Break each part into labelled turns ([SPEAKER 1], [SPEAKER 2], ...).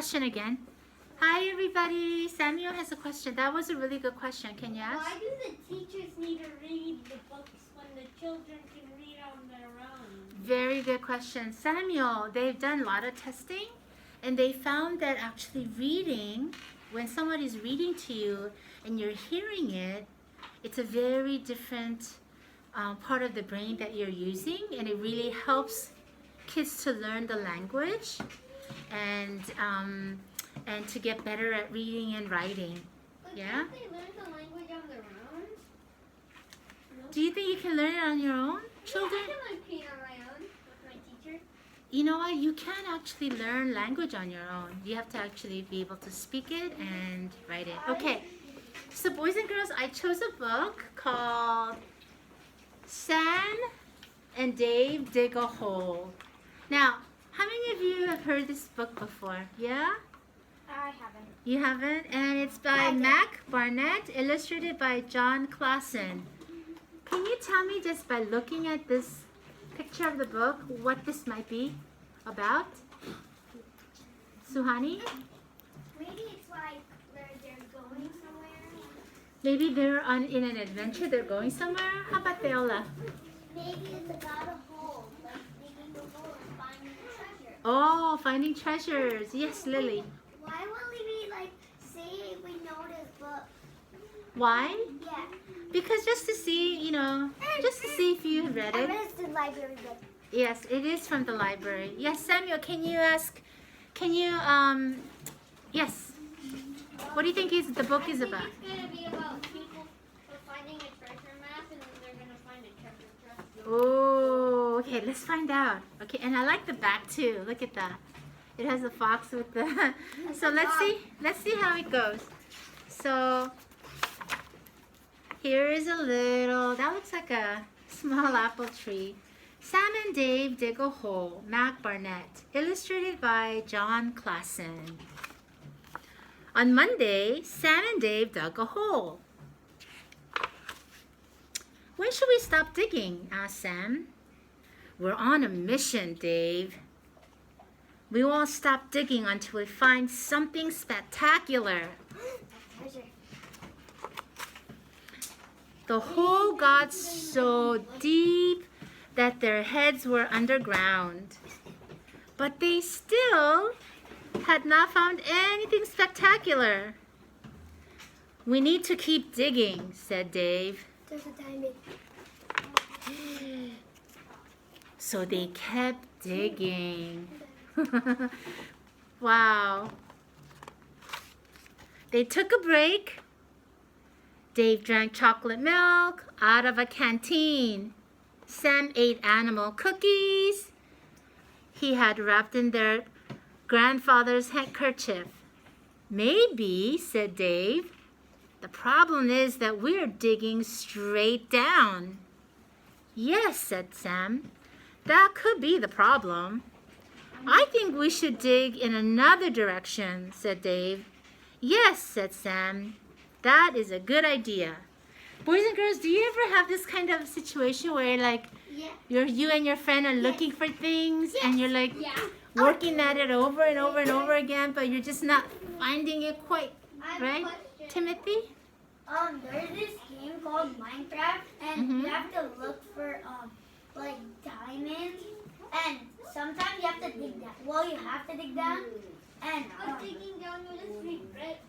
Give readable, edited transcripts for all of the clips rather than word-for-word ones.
[SPEAKER 1] question again. Hi, everybody. Samuel has a question. That was a really good question. Can you ask?
[SPEAKER 2] Why do the teachers need to read the books when the children can read on their own?
[SPEAKER 1] Very good question. Samuel, they've done a lot of testing, and they found that actually reading, when somebody's reading to you and you're hearing it, it's a very different part of the brain that you're using, and it really helps kids to learn the language and to get better at reading and writing.
[SPEAKER 2] But
[SPEAKER 1] Yeah?
[SPEAKER 2] can't they learn the language on their own? No?
[SPEAKER 1] Do you think you can learn it on your own, children?
[SPEAKER 2] Yeah, I can learn P on my own with my teacher.
[SPEAKER 1] You know what? You can't actually learn language on your own. You have to actually be able to speak it and write it. Okay. So boys and girls, I chose a book called Sam and Dave Dig a Hole. Now, how many of you have heard this book before? Yeah?
[SPEAKER 2] I haven't.
[SPEAKER 1] You haven't? And it's by Mac Barnett, illustrated by John Clausen. Can you tell me just by looking at this picture of the book what this might be about? Suhani?
[SPEAKER 2] Maybe it's like where they're going somewhere.
[SPEAKER 1] Maybe they're in an adventure, they're going somewhere? How about Viola?
[SPEAKER 2] Maybe it's about a hole, like digging a hole and finding treasure.
[SPEAKER 1] Oh, finding treasures. Yes, Lily.
[SPEAKER 2] Why will we say we know this book?
[SPEAKER 1] Why?
[SPEAKER 2] Yeah.
[SPEAKER 1] Because just to see, just to see if you have read it.
[SPEAKER 2] It's the library book.
[SPEAKER 1] Yes, it is from the library. Yes, Samuel, yes. What do you think the book is about?
[SPEAKER 2] It's going to be about people finding a treasure map and then they're going to find a treasure chest.
[SPEAKER 1] Oh, okay, let's find out. Okay, and I like the back too. Look at that. It has a fox with the... So let's see how it goes. So here is a little, that looks like a small apple tree. Sam and Dave Dig a Hole, Mac Barnett, illustrated by John Clausen. On Monday, Sam and Dave dug a hole. When should we stop digging? Asked Sam. We're on a mission, Dave. We won't stop digging until we find something spectacular. The hole got so deep that their heads were underground. But they still had not found anything spectacular. We need to keep digging, said Dave.
[SPEAKER 2] There's a diamond.
[SPEAKER 1] So they kept digging. Wow. They took a break. Dave drank chocolate milk out of a canteen. Sam ate animal cookies he had wrapped in their grandfather's handkerchief. Maybe, said Dave, the problem is that we're digging straight down. Yes, said Sam, that could be the problem. I think we should dig in another direction, said Dave. Yes, said Sam, that is a good idea. Boys and girls, do you ever have this kind of situation where you and your friend are looking for things and you're working at it over and over and over again, but you're just not finding it quite, right? Timothy?
[SPEAKER 2] There's this game called Minecraft, and you have to look for diamonds, and sometimes you have to dig down. Well, you have to dig down, and digging down you just read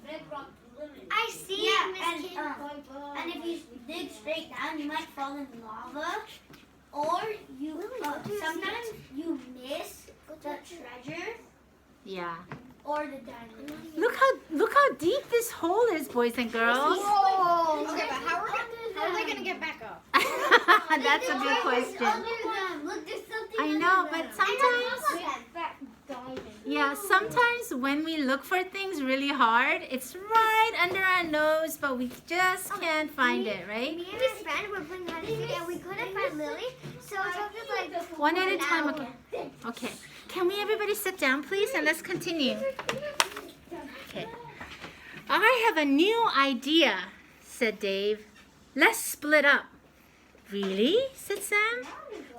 [SPEAKER 2] bedrock limit. I see. Yeah, and if you dig straight down, you might fall in lava, or you sometimes you miss the treasure.
[SPEAKER 1] Yeah.
[SPEAKER 2] Or the diamond.
[SPEAKER 1] Look how deep this hole is, boys and girls.
[SPEAKER 2] Whoa. Okay, but how are they gonna get back up?
[SPEAKER 1] That's a good question.
[SPEAKER 2] Look, there's something.
[SPEAKER 1] I know, but sometimes when we look for things really hard, it's right under our nose, but we just can't find it, right?
[SPEAKER 2] Me and my friend were playing hide and seek, and we couldn't find Lily, so it took us
[SPEAKER 1] one at a time. Okay. Can we everybody sit down, please, and let's continue. Okay. I have a new idea, said Dave. Let's split up. Really? Said Sam.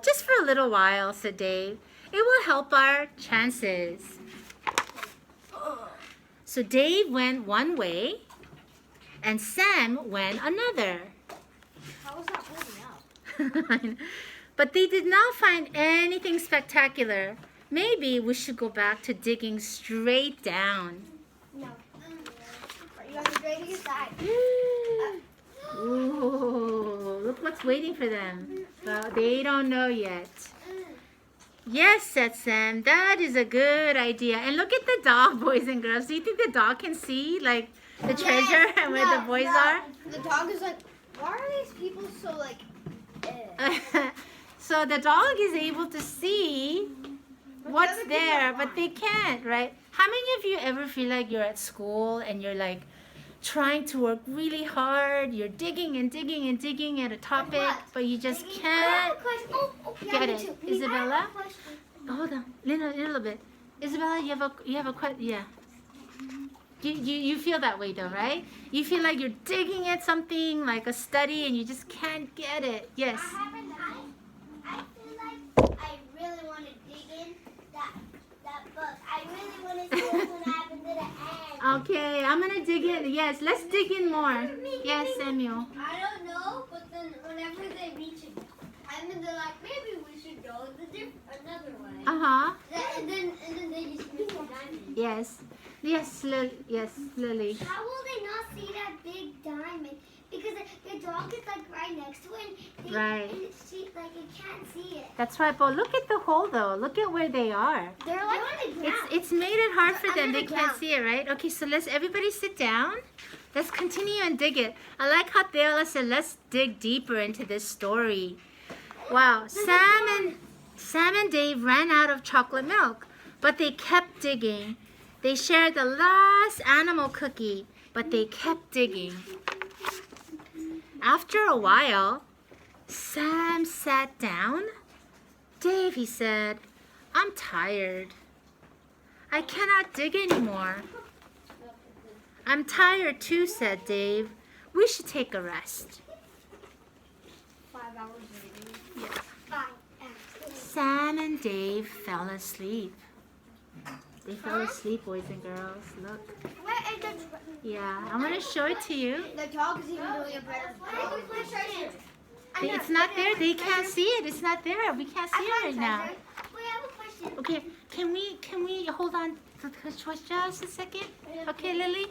[SPEAKER 1] Just for a little while, said Dave. It will help our chances. So Dave went one way and Sam went another.
[SPEAKER 2] How was that holding up?
[SPEAKER 1] But they did not find anything spectacular. Maybe we should go back to digging straight down.
[SPEAKER 2] No. You have to drag it aside.
[SPEAKER 1] Ooh, look what's waiting for them. Well, they don't know yet. Yes, said Sam, that is a good idea. And look at the dog, boys and girls. Do you think the dog can see, like, the treasure and where the boys are?
[SPEAKER 2] The dog is like, why are these people so, like,
[SPEAKER 1] So the dog is able to see what's
[SPEAKER 2] other
[SPEAKER 1] there,
[SPEAKER 2] people
[SPEAKER 1] but they can't, right? How many of you ever feel like you're at school and you're like trying to work really hard, you're digging and digging and digging at a topic, but you just can't get it? Isabella? Hold on, little bit. Isabella, you have a question? Yeah. You feel that way though, right? You feel like you're digging at something like a study and you just can't get it. Yes.
[SPEAKER 2] I feel like I really want to dig in that book. I really want to see what's going to happen to the end.
[SPEAKER 1] Okay, I'm gonna dig in. Yes, let's dig in more. Yes, Samuel.
[SPEAKER 2] I don't know, but then whenever they reach it, and then they're like, maybe we should go another way.
[SPEAKER 1] Uh-huh.
[SPEAKER 2] And then they just miss the diamond.
[SPEAKER 1] Yes. Yes, Lily.
[SPEAKER 2] How will they not see that big diamond? Because the dog is like right next to it. And
[SPEAKER 1] Right.
[SPEAKER 2] And it can't see it.
[SPEAKER 1] That's right, but look at the hole though. Look at where they are.
[SPEAKER 2] They're like on the ground.
[SPEAKER 1] It's made it hard for them.
[SPEAKER 2] Under
[SPEAKER 1] They
[SPEAKER 2] the
[SPEAKER 1] can't
[SPEAKER 2] ground.
[SPEAKER 1] see it, right? Okay, so let's everybody sit down. Let's continue and dig it. I like how Thea said, let's dig deeper into this story. Wow, Sam and Dave ran out of chocolate milk, but they kept digging. They shared the last animal cookie, but they kept digging. After a while, Sam sat down. Dave, he said, I'm tired. I cannot dig anymore. I'm tired too, said Dave. We should take a rest.
[SPEAKER 2] 5 hours later.
[SPEAKER 1] Yeah.
[SPEAKER 2] 5 hours.
[SPEAKER 1] Sam and Dave fell asleep. They fell asleep, boys and girls. Look.
[SPEAKER 2] Where is the
[SPEAKER 1] Yeah, I'm going to show it to you.
[SPEAKER 2] The dog is even doing a better job.
[SPEAKER 1] It's not there. They can't see it. It's not there. We can't see it right now.
[SPEAKER 2] We have a question.
[SPEAKER 1] Okay, can we hold on just a second? Okay, Lily?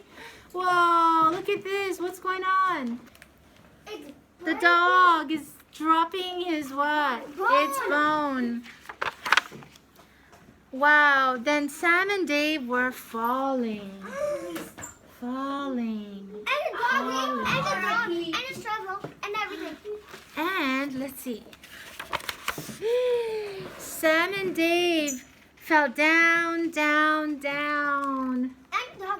[SPEAKER 1] Whoa, look at this. What's going on? The dog is dropping his what? Its bone. Wow, then Sam and Dave were falling. Falling.
[SPEAKER 2] And the dog, and the shovel, and everything.
[SPEAKER 1] And let's see. Sam and Dave fell down, down, down.
[SPEAKER 2] And the dog.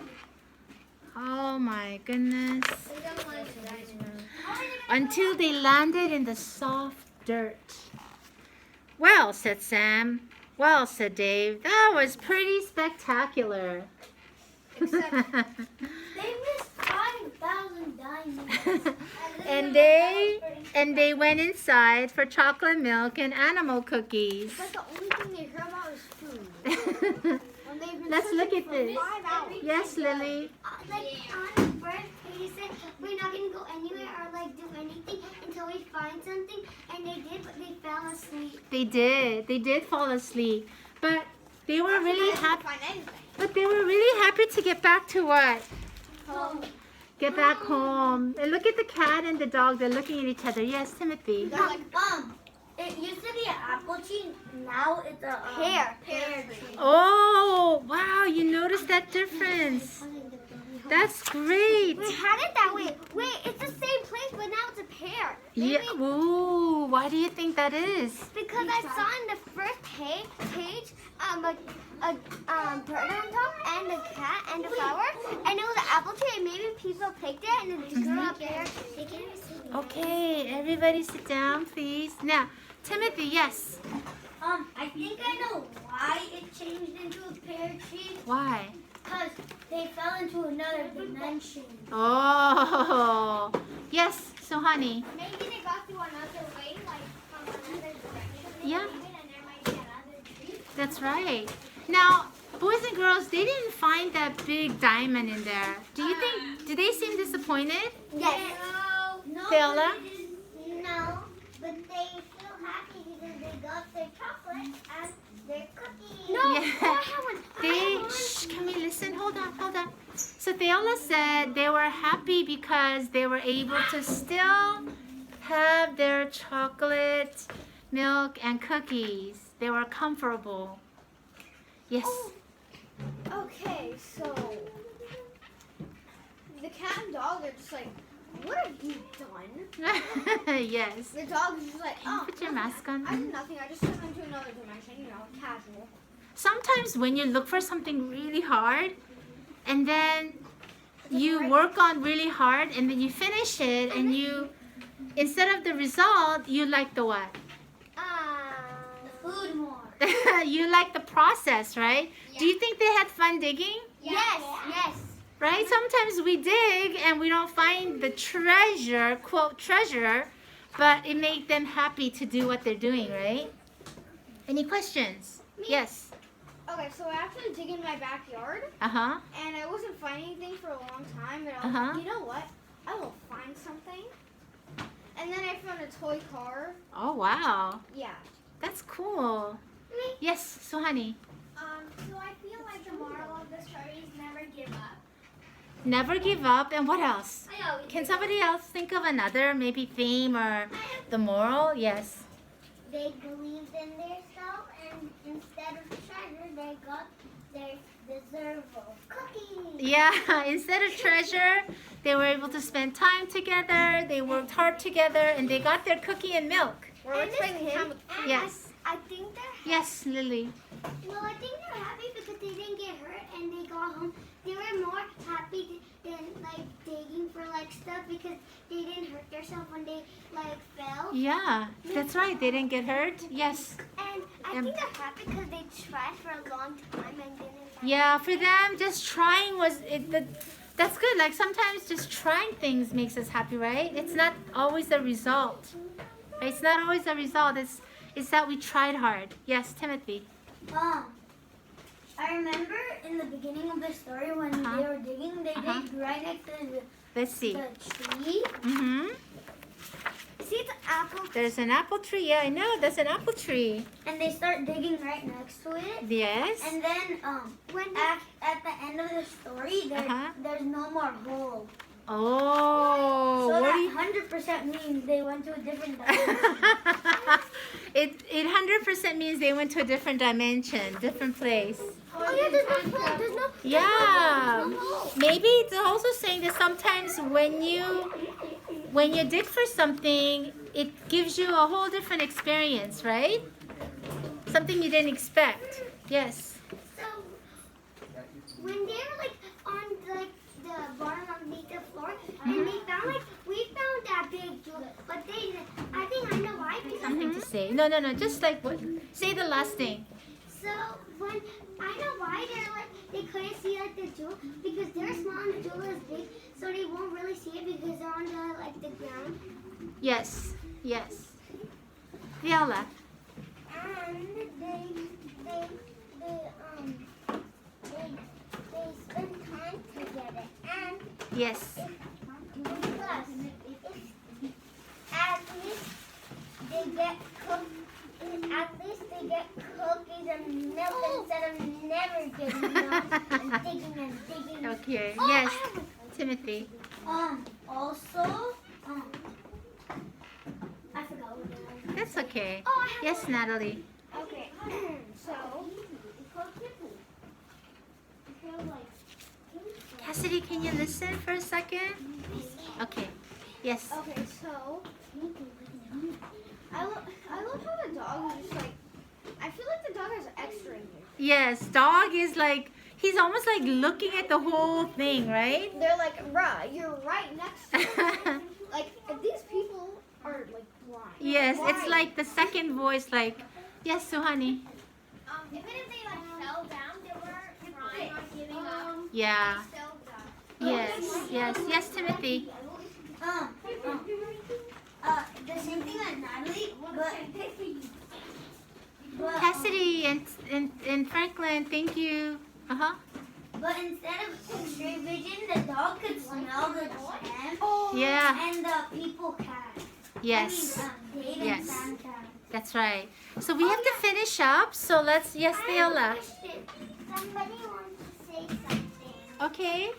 [SPEAKER 1] Oh my goodness. Until they landed in the soft dirt. Well, said Sam. Well, said Dave, that was pretty spectacular.
[SPEAKER 2] Except they missed 5,000 diamonds.
[SPEAKER 1] and they went inside for chocolate milk and animal cookies.
[SPEAKER 2] But the only thing they heard about was food. When they've been
[SPEAKER 1] Let's look
[SPEAKER 2] searching
[SPEAKER 1] at
[SPEAKER 2] for
[SPEAKER 1] this.
[SPEAKER 2] 5 hours.
[SPEAKER 1] Yes, Lily.
[SPEAKER 2] Like on the first page, it said we're not gonna go anywhere or like do anything until we find something, and they did, but they fell asleep.
[SPEAKER 1] They did. They did fall asleep. But they were really happy.
[SPEAKER 2] Find anything.
[SPEAKER 1] But they were really happy to get back to what?
[SPEAKER 2] Home.
[SPEAKER 1] Get back home. And look at the cat and the dog. They're looking at each other. Yes, Timothy.
[SPEAKER 2] They're like, it used to be an apple tree. Now it's a pear tree.
[SPEAKER 1] Oh, wow. You noticed that difference. That's great.
[SPEAKER 2] We had it that way. Wait, it's the same place, but now it's a pear.
[SPEAKER 1] Yeah. Ooh, why do you think that is?
[SPEAKER 2] Because I saw in the first page a bird on top and a cat and a flower, and it was an apple tree, and maybe people picked it and then it grew up there. They can't even see me.
[SPEAKER 1] Okay, everybody sit down, please. Now, Timothy, yes.
[SPEAKER 2] I think I know why it changed into a pear tree.
[SPEAKER 1] Why?
[SPEAKER 2] Because they fell into another dimension.
[SPEAKER 1] Oh, yes. So, honey.
[SPEAKER 2] Maybe they got through another way, like from another direction.
[SPEAKER 1] Yeah.
[SPEAKER 2] And there might be another tree.
[SPEAKER 1] That's right. Now, boys and girls, they didn't find that big diamond in there. Do they seem disappointed?
[SPEAKER 2] Yes. No.
[SPEAKER 1] Paola?
[SPEAKER 2] No, but they feel happy because they got their chocolate and their cookies. No,
[SPEAKER 1] Yeah. Shh, can we listen? Hold on. So Theola said they were happy because they were able to still have their chocolate, milk, and cookies. They were comfortable. Yes.
[SPEAKER 3] Oh, okay, so the cat and dog are just like, what have you done?
[SPEAKER 1] Yes.
[SPEAKER 3] The dog is just like, oh,
[SPEAKER 1] Put your mask on.
[SPEAKER 3] I did nothing. I just took them to another dimension, casual.
[SPEAKER 1] Sometimes when you look for something really hard and then you work on really hard and then you finish it and you, instead of the result, you like the what?
[SPEAKER 2] The food more.
[SPEAKER 1] You like the process, right?
[SPEAKER 2] Yeah.
[SPEAKER 1] Do you think they had fun digging?
[SPEAKER 2] Yes.
[SPEAKER 1] Right? Sometimes we dig and we don't find the treasure, quote treasure, but it made them happy to do what they're doing, right? Any questions? Yes.
[SPEAKER 3] Okay, so I actually dig in my backyard,
[SPEAKER 1] Uh-huh.
[SPEAKER 3] and I wasn't finding anything for a long time, and I was like, you know what? I will find something. And then I found a toy car.
[SPEAKER 1] Oh, wow.
[SPEAKER 3] Yeah.
[SPEAKER 1] That's cool. Yes, Suhani.
[SPEAKER 2] So I feel like the moral of the story is never give up.
[SPEAKER 1] Never give up. And what else? Can somebody else think of another maybe theme or the moral? Yes.
[SPEAKER 2] They believed in themselves, and instead of treasure, they got their deserve of cookies.
[SPEAKER 1] Yeah, instead of treasure, they were able to spend time together, they worked hard together, and they got their cookie and milk.
[SPEAKER 3] We're spending time with
[SPEAKER 1] Yes.
[SPEAKER 2] I think they're happy.
[SPEAKER 1] Yes, Lily.
[SPEAKER 2] Well, I think they're happy because they didn't get hurt and they got home. They were more happy than like digging for like stuff because they didn't hurt themselves when they like fell.
[SPEAKER 1] Yeah, that's right. They didn't get hurt. Yes.
[SPEAKER 2] And I think they're happy because they tried for a long time and didn't.
[SPEAKER 1] Yeah, for them, just trying that's good. Like sometimes just trying things makes us happy, right? It's not always the result. It's not always the result. It's that we tried hard. Yes, Timothy.
[SPEAKER 2] I remember in the beginning of the story when they were digging, they digged right next to
[SPEAKER 1] Let's see.
[SPEAKER 2] the tree.
[SPEAKER 1] Mm-hmm.
[SPEAKER 2] See the apple?
[SPEAKER 1] There's an apple tree. Yeah, I know. That's an apple tree.
[SPEAKER 2] And they start digging right next to it.
[SPEAKER 1] Yes.
[SPEAKER 2] And then at the end of the story, there's no more hole.
[SPEAKER 1] Oh.
[SPEAKER 2] So
[SPEAKER 1] what do you...
[SPEAKER 2] that 100% means they went to a different dimension.
[SPEAKER 1] It 100% means they went to a different dimension, different place.
[SPEAKER 2] Oh yeah, there's no hole. There's no.
[SPEAKER 1] Yeah.
[SPEAKER 2] There's no hole.
[SPEAKER 1] Maybe it's also saying that sometimes when you dig for something, it gives you a whole different experience, right? Something you didn't expect. Yes.
[SPEAKER 2] So when they were like on like the bottom underneath the floor, and they found we found that big jewel, but I think I know why.
[SPEAKER 1] Something to say. No. Just like what? Say the last thing.
[SPEAKER 2] So when I know why they couldn't see like the jewel because they're small and the jewel is big, so they won't really see it because they're on the ground.
[SPEAKER 1] Yes. Viola.
[SPEAKER 2] And they spend time together. And
[SPEAKER 1] Yes.
[SPEAKER 2] plus, at least they get cookies and milk instead of never getting milk and digging.
[SPEAKER 1] Okay.
[SPEAKER 2] Oh,
[SPEAKER 1] Yes. Timothy.
[SPEAKER 2] Also, I forgot what it was.
[SPEAKER 1] That's okay.
[SPEAKER 2] Oh, I have
[SPEAKER 1] Yes,
[SPEAKER 2] one.
[SPEAKER 1] Natalie.
[SPEAKER 3] Okay, so
[SPEAKER 1] Cassidy, can you listen for a second? Okay. Yes.
[SPEAKER 3] okay, so I love how the dog is just like. I feel like the dog has extra in here.
[SPEAKER 1] Yes. Dog is like, he's almost like looking at the whole thing, right?
[SPEAKER 3] They're like, bruh, you're right next to me. Like, if these people are like blind.
[SPEAKER 1] Yes.
[SPEAKER 3] why?
[SPEAKER 1] It's like the second voice, like, yes, Suhani.
[SPEAKER 2] Even if they fell down, they were trying on giving up.
[SPEAKER 1] Yeah.
[SPEAKER 2] They still got.
[SPEAKER 1] Yes, Timothy.
[SPEAKER 2] The same thing as Natalie, but
[SPEAKER 1] Cassidy and Franklin, thank you.
[SPEAKER 2] But instead of straight vision, the dog could smell the jam.
[SPEAKER 1] Yeah.
[SPEAKER 2] And the people can.
[SPEAKER 1] Yes.
[SPEAKER 2] I mean, Dave
[SPEAKER 1] Yes.
[SPEAKER 2] and Sam can.
[SPEAKER 1] That's right. So we have to finish up. So let's, yes, Theola.
[SPEAKER 2] Somebody wants to say something.
[SPEAKER 1] Okay.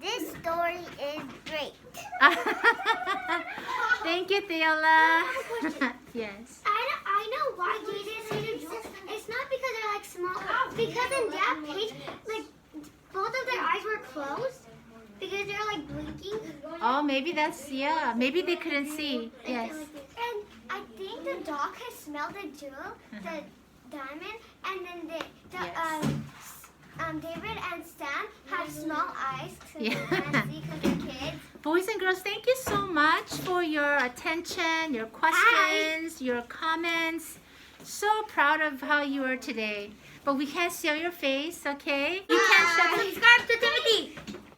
[SPEAKER 2] This story is great.
[SPEAKER 1] Thank you, Theola. Yes.
[SPEAKER 2] I know why Jesus hated jewels. It's not because they're like small. Because in that page, like both of their eyes were closed. Because they're like blinking.
[SPEAKER 1] Oh, maybe that's, yeah. Maybe they couldn't see. Yes.
[SPEAKER 2] And I think the dog has smelled the jewel, the diamond, and then David and Sam have small eyes because
[SPEAKER 1] Yeah.
[SPEAKER 2] they can't see because they're kids.
[SPEAKER 1] Boys and girls, thank you so much for your attention, your questions, your comments. So proud of how you were today. But we can't see your face, okay? You can't shut